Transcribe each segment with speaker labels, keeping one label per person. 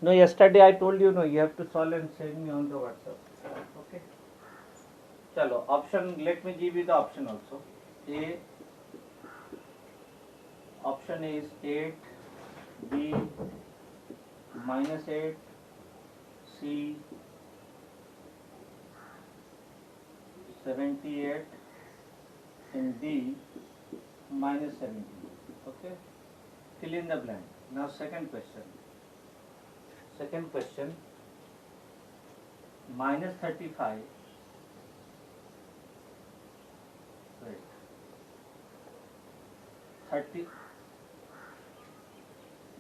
Speaker 1: No, yesterday I told you, no, you have to solve and send me on the WhatsApp. Okay. Chalo, option, let me give you the option also. A, option A is 8, B minus 8, C 78, and D minus 17. Okay. Fill in the blank. Now second question. Second question, minus 35, wait, 30,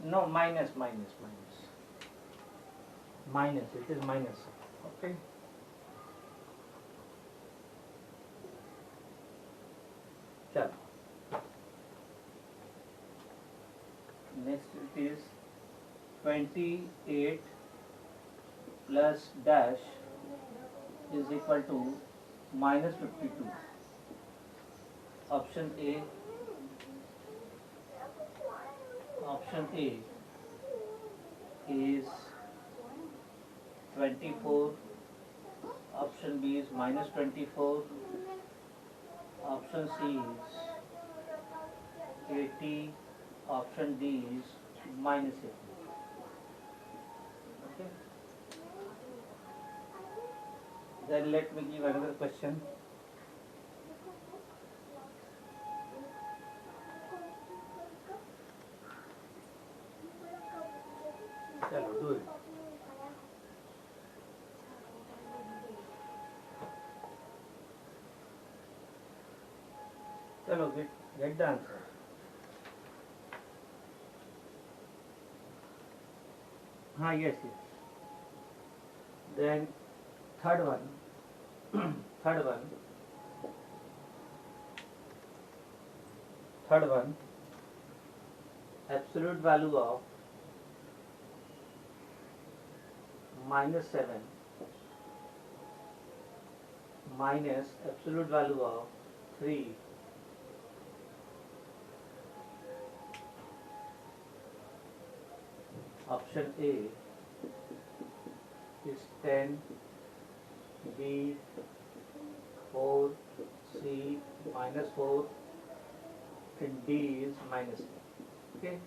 Speaker 1: no, minus, it is minus, okay. Chalo. Next it is 28 plus dash is equal to minus 52. Option A is 24, option B is minus 24, option C is 80, option D is minus 80. Okay. Then let me give another question. Chalo, do it. Chalo, get the answer. Yes. Then third one, absolute value of minus 7 minus absolute value of 3 option A is 10, B 4, C minus 4, and D is minus 10. Okay,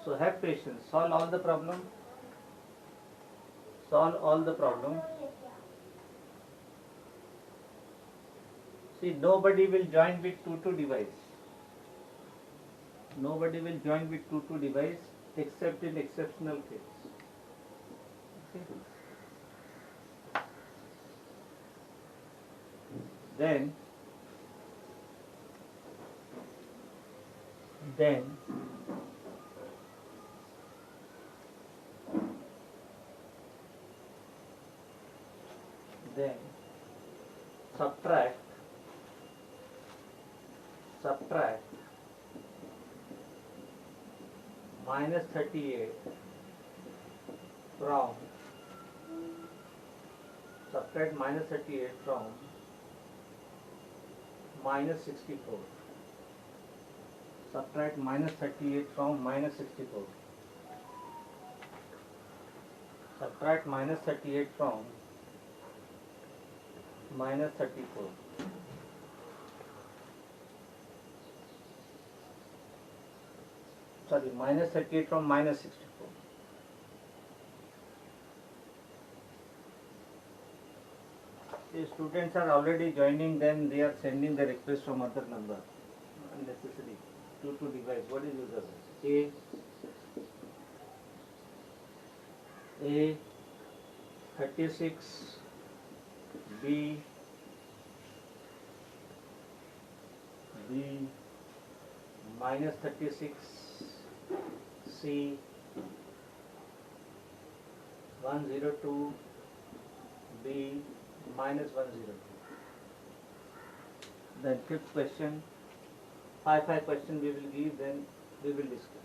Speaker 1: so have patience, solve all the problem. See, nobody will join with 2 device. Nobody will join with 2 device except in exceptional case. Okay. Then subtract minus 38 from minus 64. Subtract minus 38 from minus 64. Subtract minus 38 from minus 34. Sorry, minus 38 from minus 64. The students are already joining, then they are sending the request from other number. Unnecessary. 2 device. What is user base? A 36, B minus 36, C 102, B minus 102. Then fifth question, five question we will give, then we will discuss.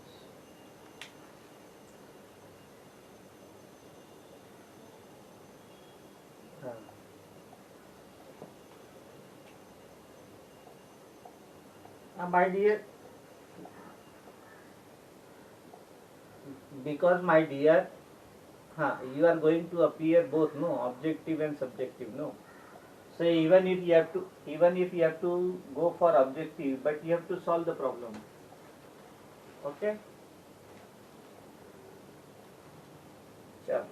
Speaker 1: My dear, because my dear, You are going to appear both, no, objective and subjective, no. So even if you have to go for objective, but you have to solve the problem. Okay. Sure.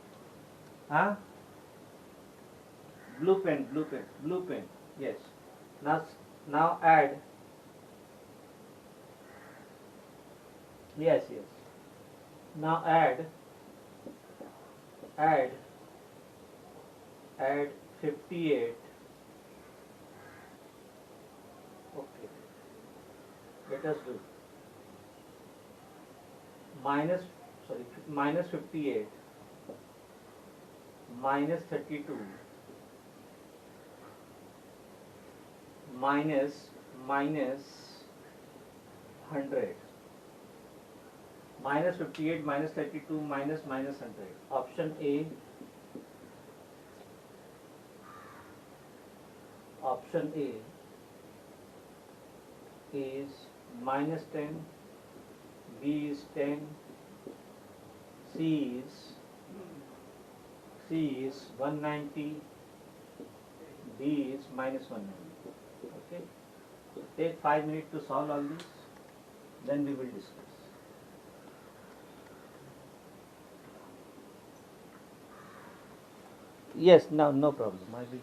Speaker 1: Huh? Blue pen. Yes. Now add. Yes. Now add 58. Okay. Let us do minus 58 minus 32 minus 100. Minus 58 minus 32 minus 100. Option A is minus 10, B is 10, C is 190, D is minus 190. Okay. So take 5 minutes to solve all this, then we will discuss. Yes, no problem. I will.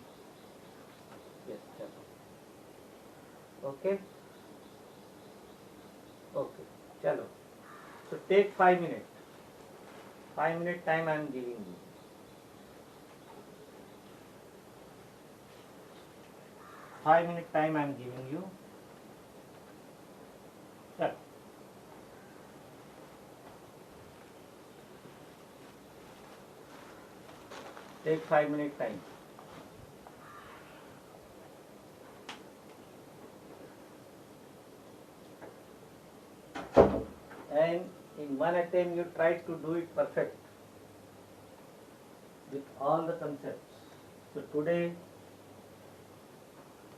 Speaker 1: Yes, chalo. Okay. Chalo. So take 5 minutes. 5 minute time I am giving you. 5 minute time I am giving you. Chalo. Take 5 minute time. And in one attempt you try to do it perfect with all the concepts. So today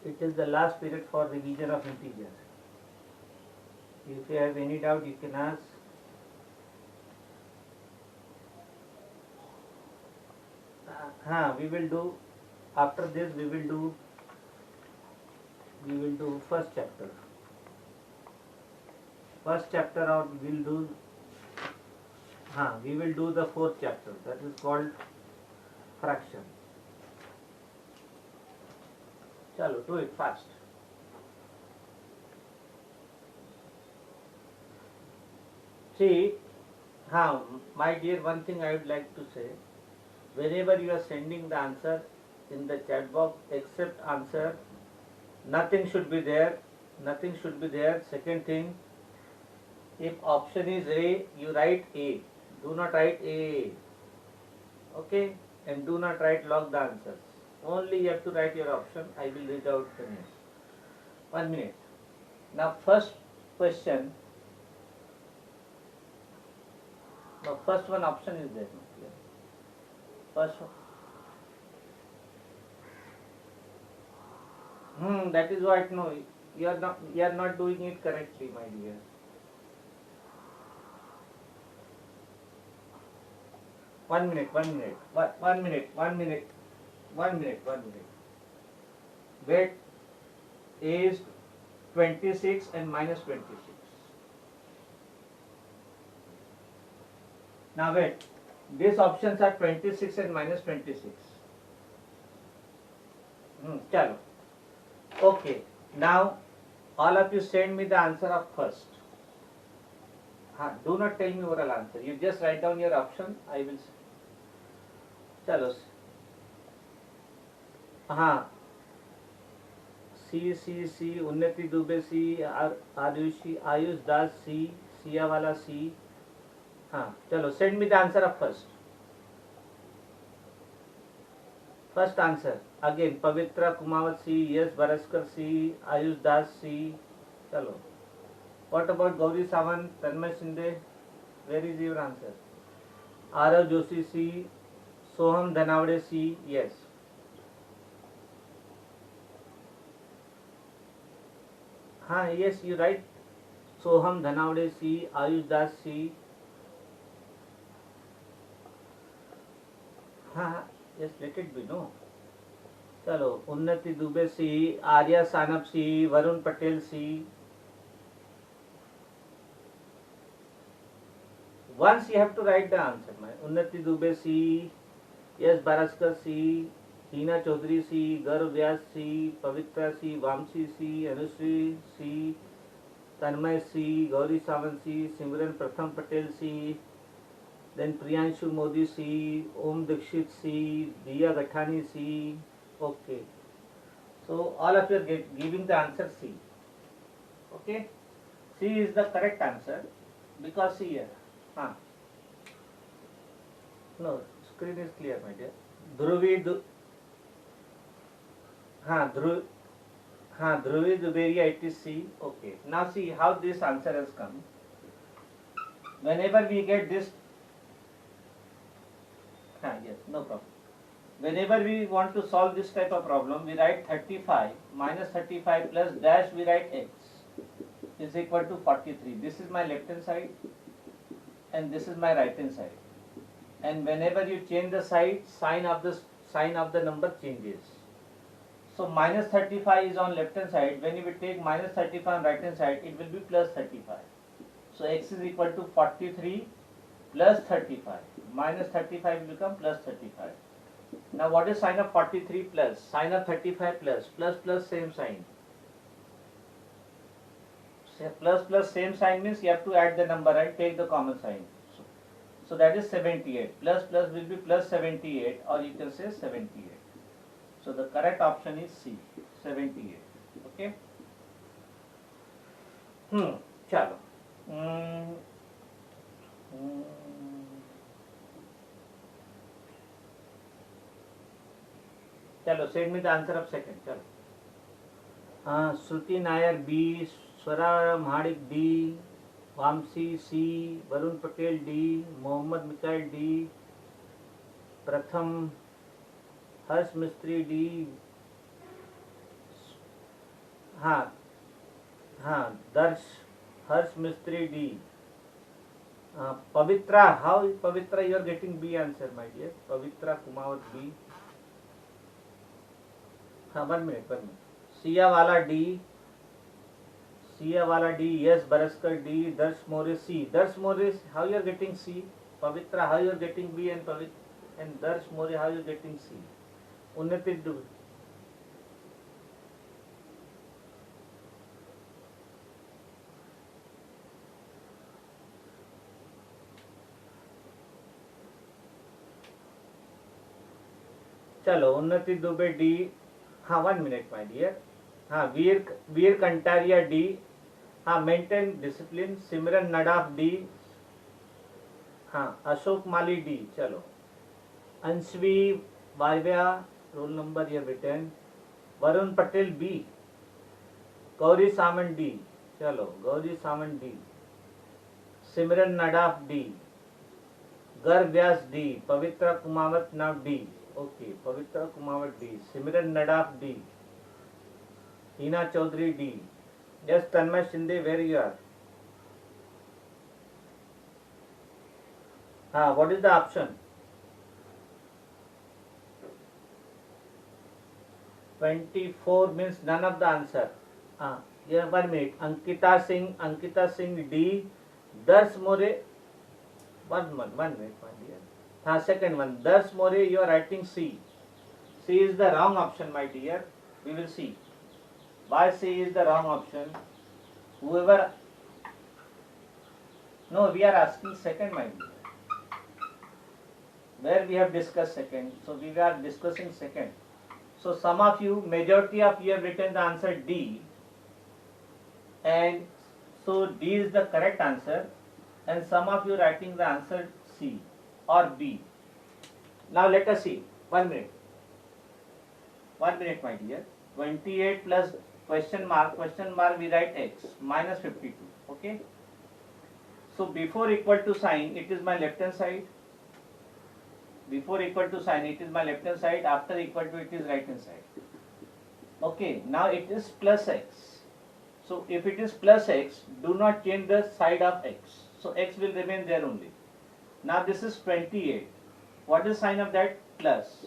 Speaker 1: it is the last period for revision of integer. If you have any doubt you can ask. We will do, after this we will do first chapter. Or we will do the fourth chapter, that is called fraction. Chalo, do it fast. See, my dear, one thing I would like to say, whenever you are sending the answer in the chat box, except answer, nothing should be there. Second thing, if option is A, you write A. Do not write A. Okay? And do not write log the answers. Only you have to write your option. I will read out the name. 1 minute. Now first question. Now first one option is there. First one. That is what, no, you are not doing it correctly, my dear. 1 minute. 1 minute. Wait, is 26 and minus 26. Now wait, these options are 26 and minus 26. Chalo. Okay, now all of you send me the answer of first. Do not tell me oral answer. You just write down your option. I will. Chalo. C, Unnati Dubey C, Ayush Das C, Sia wala C. Chalo, send me the answer of first. First answer. Again, Pavitra Kumawat C, Yes Baraskar C, Ayush Das C. Chalo. What about Gauri Sawant, Tanmay Shinde? Where is your answer? Arav Joshi C, Soham Dhanavade C. Yes. Yes, you write Soham Dhanavade C, Ayush Das C. हाँ, yes, let it be, no. चलो, उन्नति दुबे सी, आर्या सानप सी, वरुण पटेल सी. Once you have to write the answer. उन्नति दुबे सी, yes Baraskar सी, हीना चौधरी सी, गर्व व्यास सी, पवित्रा सी, वामसी सी, अनुश्री सी, तन्मय सी, गौरी सावंत सी, सिमरन प्रथम पटेल सी, then Priyanshu Modi C, Om Dikshit C, Diya Gathani C. Okay. So all of you are giving the answer C. Okay. C is the correct answer because see here. हाँ. No, screen is clear, my dear. Dhruvi Dhruvi Duberia, it is C. Okay. Now see how this answer has come. Whenever we get this, yes, no problem. Whenever we want to solve this type of problem, we write 35 minus 35 plus dash, we write x is equal to 43. This is my left hand side and this is my right hand side. And whenever you change the side, sign of the number changes. So minus 35 is on left hand side. When you will take minus 35 on right hand side, it will be plus 35. So x is equal to 43 plus 35. Minus 35 will become plus 35. Now what is sign of 43 plus? Sign of 35 plus. Plus same sign. Plus same sign means you have to add the number, right? Take the common sign. So that is 78. Plus will be plus 78, or you can say 78. So the correct option is C, 78. Okay? Chalo. Chalo, send me the answer of second. Chalo. Shruti Nair B, Swara Mahadik D, Vamsi C, Varun Patel D, Mohammad Mikael D, Pratham Harsh Mistry D, Darsh Harsh Mistry D, Pavitra, how is Pavitra? You are getting B answer, my dear. Pavitra Kumawat B. 1 minute. Sia Wala D, yes, Baraskar D, Darsh More C. Darsh More, how you are getting C? Pavitra, how you are getting B, and Darsh More, how you are getting C? Unnati Dubey. चलो, Unnati Dubey D. 1 minute, my dear. वीर कंटारिया D. Maintain discipline. Simran Nadaf D. Ashok Mali D. चलो, Anshvi Vaivya, roll number ये return. Varun Patel B. Gauri Samant D. चलो, Gauri Samant D. सिमरन Nadaf D. गर्व व्यास D. Pavitra Kumawat now D. Okay, Pavitra Kumawat D. Simran Nadaf D. Hina Chaudhary D. Yes, Tanmay Shinde, where you are? What is the option? 24 means none of the answer. 1 minute. Ankita Singh D. Darsh More. 1 minute, my dear. Second one, Darsh More, you are writing C. C is the wrong option, my dear. We will see. Why C is the wrong option? Whoever... No, we are asking second, my dear. Where we have discussed second. So we are discussing second. So some of you, majority of you have written the answer D. And so D is the correct answer. And some of you writing the answer C or B. Now let us see. 1 minute. 1 minute, my dear. 28 plus question mark we write x minus 52. Okay. So before equal to sign, it is my left hand side. Before equal to sign, it is my left hand side. After equal to, it is right hand side. Okay. Now it is plus x. So if it is plus x, do not change the side of x. So x will remain there only. Now this is 28. What is sign of that? Plus.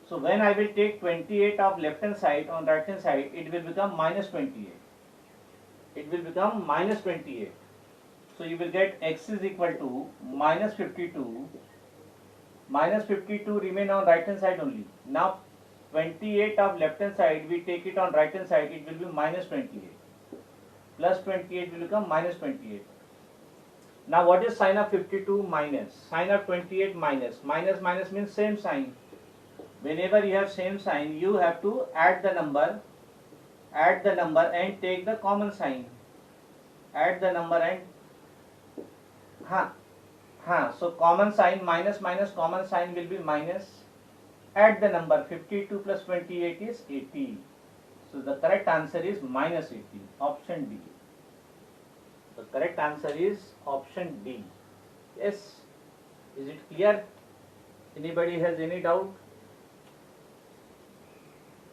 Speaker 1: So when I will take 28 of left hand side on right hand side, it will become minus 28. It will become minus 28. So you will get x is equal to minus 52. Minus 52 remain on right hand side only. Now 28 of left hand side, we take it on right hand side, it will be minus 28. Plus 28 will become minus 28. Now what is sign of 52? Minus. Sign of 28 minus. Minus minus means same sign. Whenever you have same sign, you have to add the number and take the common sign. Add the number and so common sign, minus minus common sign will be minus. Add the number, 52 plus 28 is 80. So the correct answer is minus 80. Option D. The correct answer is option D. Yes. Is it clear? Anybody has any doubt?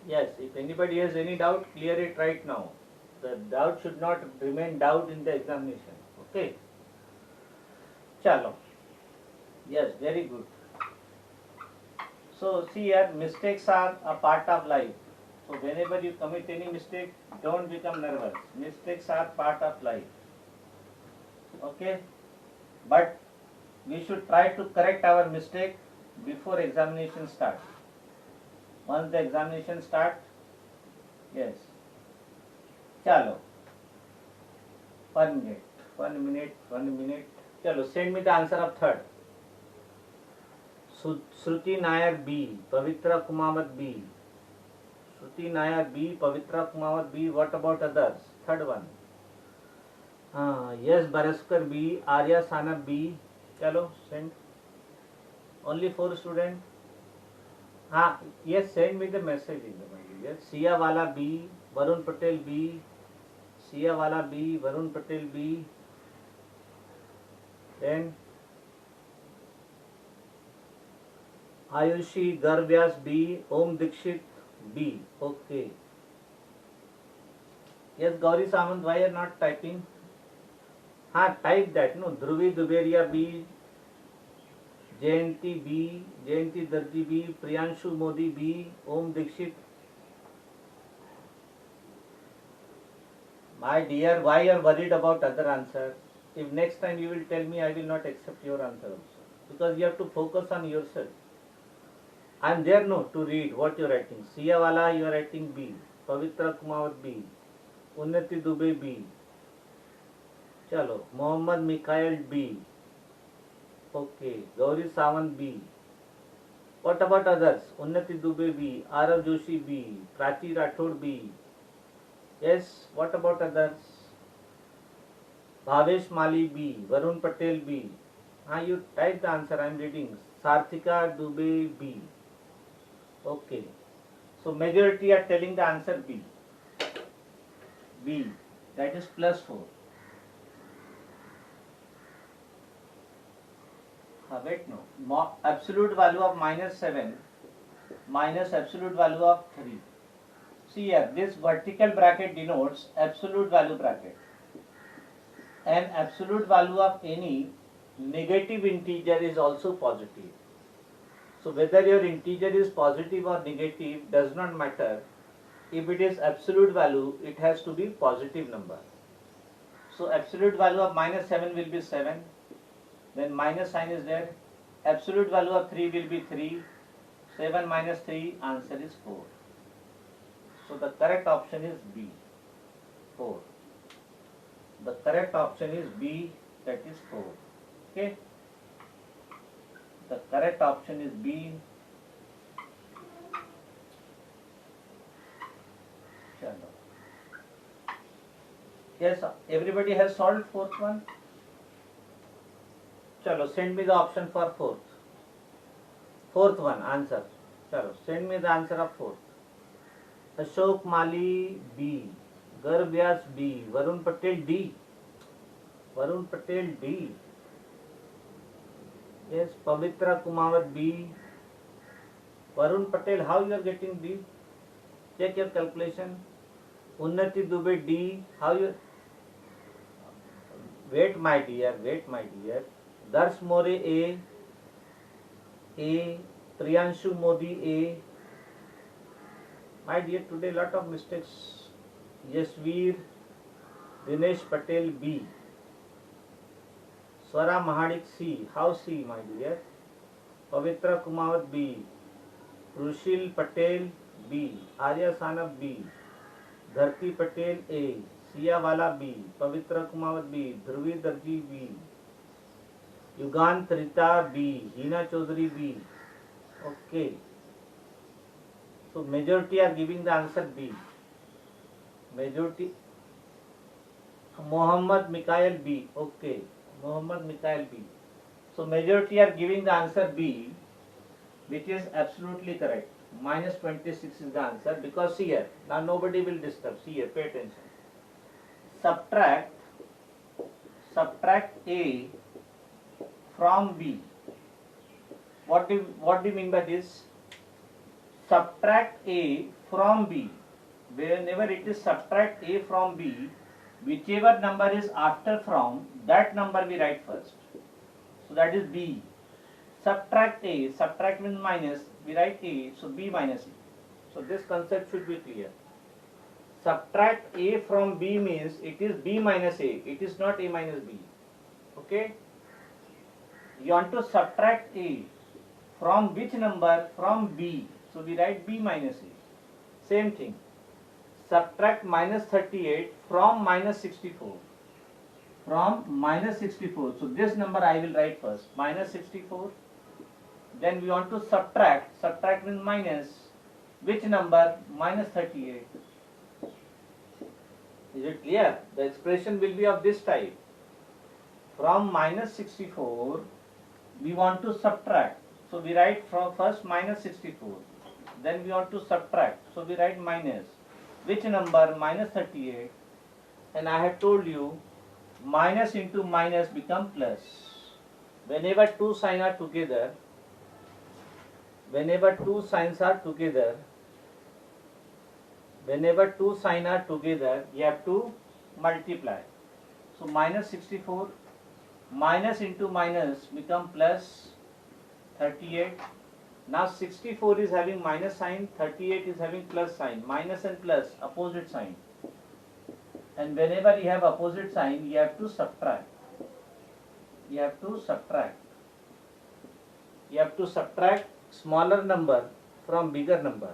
Speaker 1: Yes. If anybody has any doubt, clear it right now. The doubt should not remain doubt in the examination. Okay. Chalo. Yes, very good. So see here, mistakes are a part of life. So whenever you commit any mistake, don't become nervous. Mistakes are part of life. Okay? But we should try to correct our mistake before examination starts. Once the examination starts, yes. Chalo. 1 minute. Chalo, send me the answer of third. Shruti Nair B, Pavitra Kumawat B. Shruti Nair B, Pavitra Kumawat B. What about others? Third one. Yes, Baraskar B, Arya Sana B. Chalo, send. Only 4 students. Yes, send me the message in the mail. Yes, Sia Wala B, Varun Patel B. Sia Wala B, Varun Patel B. Then Ayushi Garvyas B, Om Dikshit B. Okay. Yes, Gauri Samant, why are not typing? Type that. No, Dhruvi Duberia B, Jayanti B, Jayanti Darji B, Priyanshu Modi B, Om Dikshit. My dear, why you are worried about other answers? If next time you will tell me, I will not accept your answer also. Because you have to focus on yourself. I am there to read what you are writing. Sia Wala, you are writing B. Pavitra Kumawat B. Unnati Dubey B. Chalo. Mohammad Mikhail B. Okay. Gauri Sawant B. What about others? Unnati Dubey B. Arav Joshi B. Prachi Rathod B. Yes. What about others? Bhavesh Mali B. Varun Patel B. You type the answer. I am reading. Sarthika Dubey B. Okay. So majority are telling the answer B. B. That is plus 4. Wait, no. Absolute value of minus 7 minus absolute value of 3. See here, this vertical bracket denotes absolute value bracket. And absolute value of any negative integer is also positive. So whether your integer is positive or negative does not matter. If it is absolute value, it has to be positive number. So absolute value of minus 7 will be 7. Then minus sign is there. Absolute value of 3 will be 3. 7 minus 3, answer is 4. So the correct option is B. 4. The correct option is B, that is 4. Okay. The correct option is B. Yes, everybody has solved fourth one. Chalo, send me the option for fourth. Fourth one, answer. Chalo, send me the answer of fourth. Ashok Mali B. Garvyas B. Varun Patel D. Varun Patel D. Yes, Pavitra Kumawat B. Varun Patel, how you are getting D? Check your calculation. Unnati Dubey D. How you? Wait my dear. Dars More A. A, Priyanshu Modi A. My dear, today lot of mistakes. Yashveer, Dinesh Patel B. Swara Mahadik C. How C, my dear? Pavitra Kumawat B. Rushil Patel B. Arya Sanab B. Dharti Patel A. Siya Wala B. Pavitra Kumawat B. Dhruvi Darji B. Yugant Rita B. Hina Chaudhary B. Okay. So majority are giving the answer B. Majority. Mohammed Mikael B. Okay. Mohammed Mikael B. So majority are giving the answer B, which is absolutely correct. Minus 26 is the answer, because see here, now nobody will disturb. See here, pay attention. Subtract A from B. What do you mean by this? Subtract A from B. Whenever it is subtract A from B, whichever number is after from, that number we write first. So that is B. Subtract A, subtract means minus, we write A, so B minus A. So this concept should be clear. Subtract A from B means it is B minus A, it is not A minus B. Okay? You want to subtract A from which number? From B. So we write B minus A. Same thing. Subtract minus 38 from minus 64. From minus 64. So this number I will write first. Minus 64. Then we want to subtract. Subtract means minus. Which number? Minus 38. Is it clear? The expression will be of this type. From minus 64, we want to subtract. So we write from first minus 64. Then we want to subtract. So we write minus. Which number? Minus 38. And I have told you, minus into minus become plus. Whenever two signs are together, you have to multiply. So minus 64, minus into minus become plus 38. Now 64 is having minus sign, 38 is having plus sign. Minus and plus, opposite sign. And whenever you have opposite sign, you have to subtract. You have to subtract smaller number from bigger number.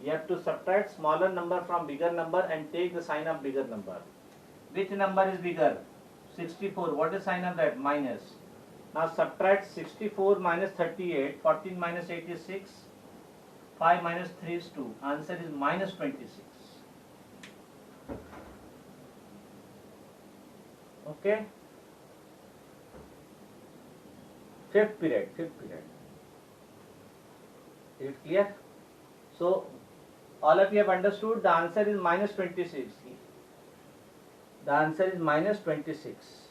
Speaker 1: You have to subtract smaller number from bigger number and take the sign of bigger number. Which number is bigger? 64. What is sign of that? Minus. Now subtract 64 minus 38. 14 minus 8 is 6. 5 minus 3 is 2. Answer is minus 26. Okay. Fifth period. Is it clear? So all of you have understood the answer is minus 26. The answer is minus 26.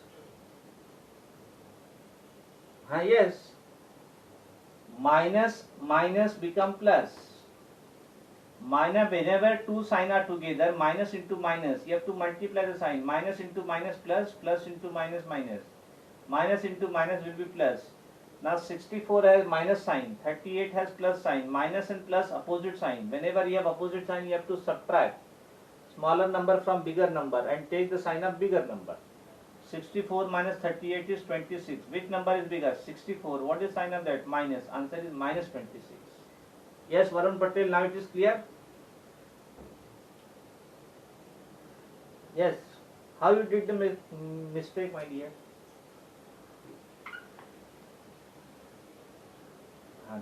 Speaker 1: Yes. Minus become plus. Minus, whenever two signs are together, minus into minus, you have to multiply the sign. Minus into minus plus, plus into minus minus. Minus into minus will be plus. Now 64 has minus sign, 38 has plus sign. Minus and plus opposite sign. Whenever you have opposite sign, you have to subtract smaller number from bigger number and take the sign of bigger number. 64 minus 38 is 26. Which number is bigger? 64. What is sign of that? Minus. Answer is minus 26. Yes, Varun Patel, now it is clear? Yes. How you did the mistake, my dear?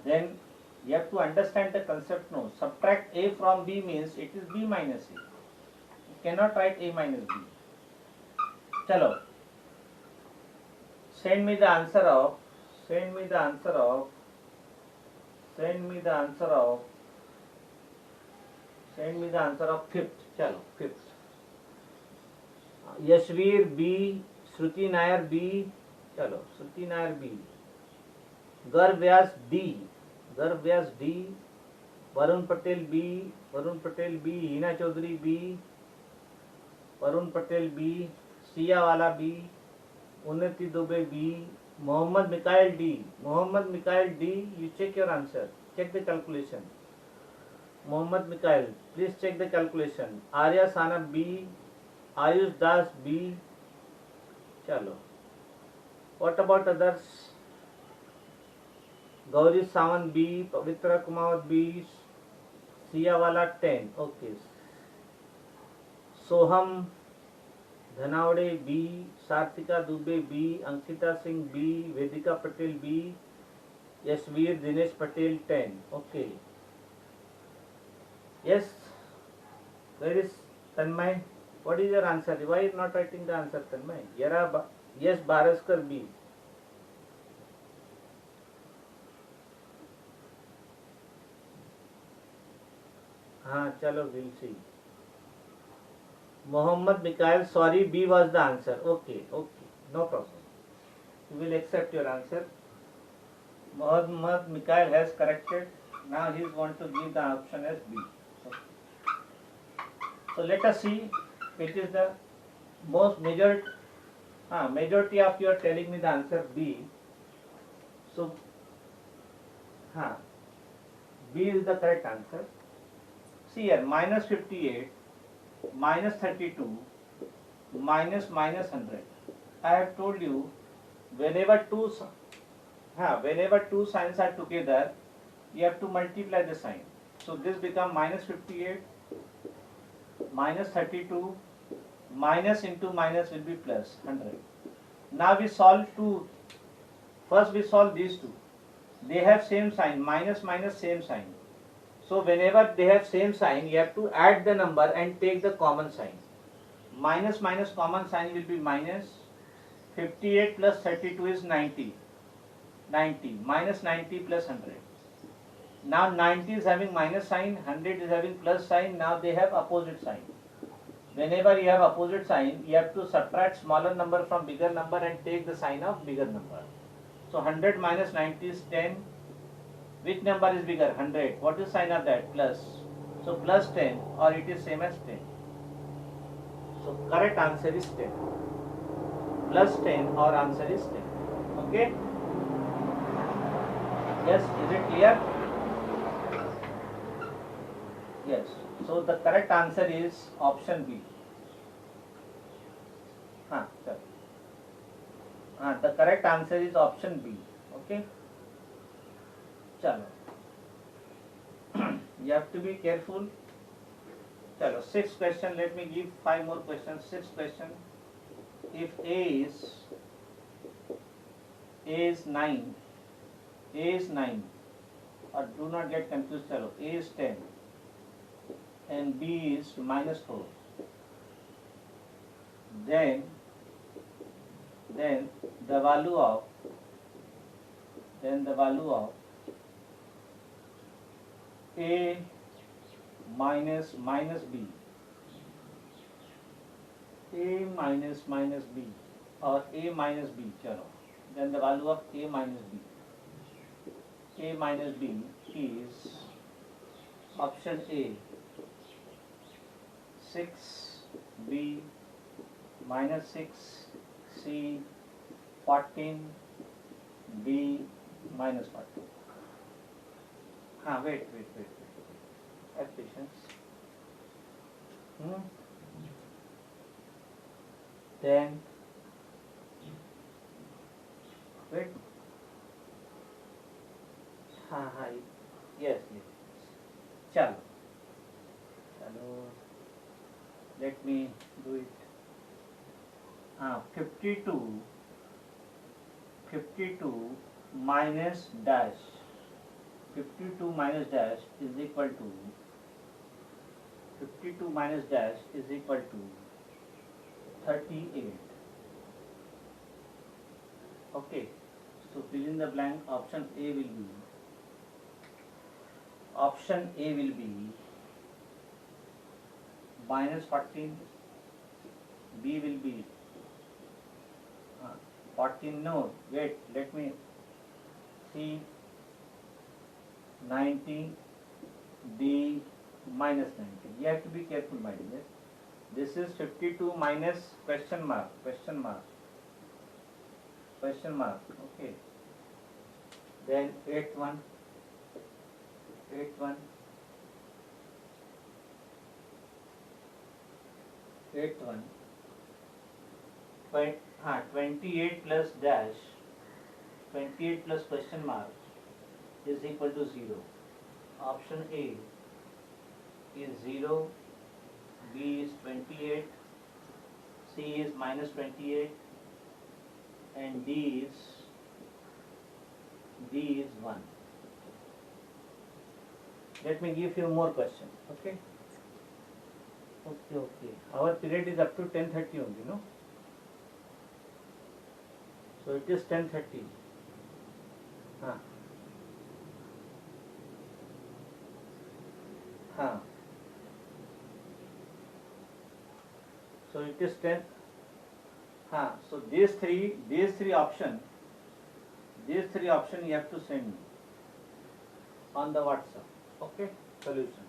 Speaker 1: Then you have to understand the concept now. Subtract A from B means it is B minus A. You cannot write A minus B. Chalo. Send me the answer of fifth. Chalo, fifth. Yashveer B, Shruti Nair B. Chalo, Shruti Nair B. Garv Vyas D. Varun Patel B. Hina Chaudhary B. Varun Patel B. Siya Wala B. Unnati Dubey B. Mohammed Mikhail D. Mohammed Mikhail D. You check your answer. Check the calculation. Mohammed Mikhail, please check the calculation. Arya Sana B. Ayush Das B. Chalo. What about others? Gauri Sawan B. Pavitra Kumawat B. Siyawala 10. Okay. Soham Dhanawade B. Sartika Dubey B. Ankita Singh B. Vedika Patel B. Yashveer Dinesh Patel 10. Okay. Yes. Where is Tanmay? What is your answer? Why you not writing the answer, Tanmay? Yes, Baraskar B. हाँ चलो we'll see. Mohammed Mikhail, sorry, B was the answer. Okay, no problem. We will accept your answer. Mohammed Mikhail has corrected. Now he is going to give the option as B. Okay. So let us see which is the most majority of you are telling me the answer B. So B is the correct answer. See here, minus 58, minus 32, minus 100. I have told you, whenever two signs are together, you have to multiply the sign. So this becomes minus 58, minus 32, minus into minus will be plus 100. Now we solve two. First we solve these two. They have same sign, minus minus same sign. So whenever they have same sign, you have to add the number and take the common sign. Minus minus common sign will be minus. 58 plus 32 is 90. 90 minus 90 plus 100. Now 90 is having minus sign, 100 is having plus sign. Now they have opposite sign. Whenever you have opposite sign, you have to subtract smaller number from bigger number and take the sign of bigger number. So 100 minus 90 is 10. Which number is bigger? 100. What is sign of that? Plus. So plus 10 or it is same as 10. So correct answer is 10. Plus 10 or answer is 10. Okay? Yes, is it clear? Yes. So the correct answer is option B. The correct answer is option B. Okay? Chalo. You have to be careful. Chalo, sixth question. Let me give 5 more questions. Sixth question. If A is 9, or do not get confused. Chalo, A is 10, and B is minus 4. Then the value of A minus B, A minus B, or A minus B, chalo. Then the value of A minus B. A minus B is option A 6, B minus 6, C 14, B minus 14. Wait. Have patience. Then wait. Yes. Chalo. Let me do it. 52 minus dash. 52 minus dash is equal to 38. Okay. So fill in the blank. Option A will be minus 14. B will be 14. No, wait. Let me see. 90. D minus 90. You have to be careful, my dear. This is 52 minus question mark. question mark. Okay. Then eighth one. Eighth one. Eighth one. 28 plus dash. 28 plus question mark is equal to 0. Option A is 0, B is 28, C is minus 28, and D is 1. Let me give you more question. Okay. Okay. Our period is up to 10:30 only, no? So it is 10:30. Huh. Huh. So it is 10. Huh. So these three option you have to send me on the WhatsApp. Okay. Solution.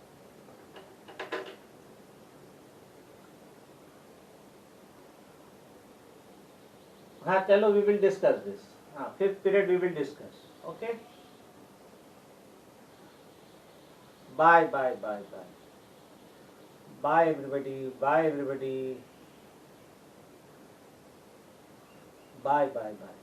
Speaker 1: हाँ चलो we will discuss this. हाँ fifth period we will discuss. Okay. Bye everybody. Bye.